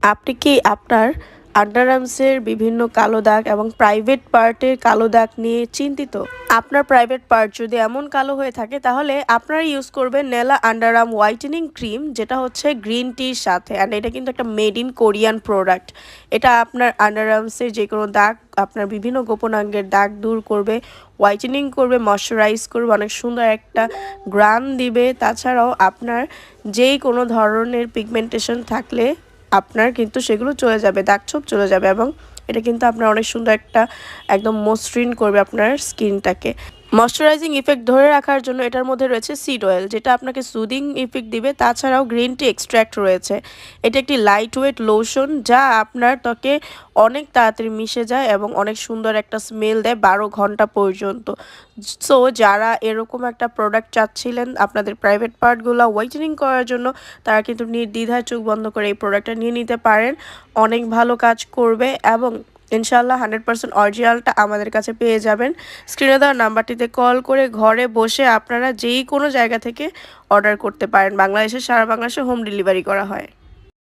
আপনি কি আপনার আন্ডারআর্মসের বিভিন্ন কালো দাগ এবং প্রাইভেট পার্টের কালো দাগ নিয়ে চিন্তিত? আপনার প্রাইভেট পার্ট যদি এমন কালো হয়ে থাকে তাহলে আপনারা ইউজ করবেন নেলা আন্ডারআর্ম হোয়াইটেনিং ক্রিম, যেটা হচ্ছে গ্রিন টির সাথে। অ্যান্ড এটা কিন্তু একটা মেড ইন কোরিয়ান প্রোডাক্ট। এটা আপনার আন্ডারআর্মসের যে কোনো দাগ, আপনার বিভিন্ন গোপনাঙ্গের দাগ দূর করবে, হোয়াইটেনিং করবে, ময়শ্চারাইজ করবে, অনেক সুন্দর একটা গ্রান দিবে। তাছাড়াও আপনার যেই কোনো ধরনের পিগমেন্টেশন থাকলে আপনার কিন্তু সেগুলো চলে যাবে, দাগ-ছোপ চলে যাবে। এবং এটা কিন্তু আপনার অনেক সুন্দর একটা একদম মসৃণ করবে আপনার স্কিনটাকে। ময়শ্চারাইজিং ইফেক্ট ধরে রাখার জন্য এটার মধ্যে রয়েছে সিড অয়েল, যেটা আপনাকে সুদিং ইফেক্ট দিবে। তাছাড়াও গ্রিন টি এক্সট্র্যাক্ট রয়েছে। এটা একটি লাইট ওয়েট লোশন, যা আপনার ত্বকে অনেক তাড়াতাড়ি মিশে যায় এবং অনেক সুন্দর একটা স্মেল দেয় 12 ঘন্টা পর্যন্ত। সো যারা এরকম একটা প্রোডাক্ট চাচ্ছিলেন আপনাদের প্রাইভেট পার্টগুলো হোয়াইটেনিং করার জন্য, তারা কিন্তু নির্দ্বিধায় চোখ বন্ধ করে এই প্রোডাক্টটা নিয়ে নিতে পারেন। অনেক ভালো কাজ করবে এবং ইনশাআল্লাহ 100% অরিজিনালটা আমাদের কাছে পেয়ে যাবেন। স্ক্রিনে দেওয়া নাম্বারটিতে কল করে ঘরে বসে আপনারা যেই কোনো জায়গা থেকে অর্ডার করতে পারেন। বাংলাদেশের সারা বাংলাদেশে হোম ডেলিভারি করা হয়।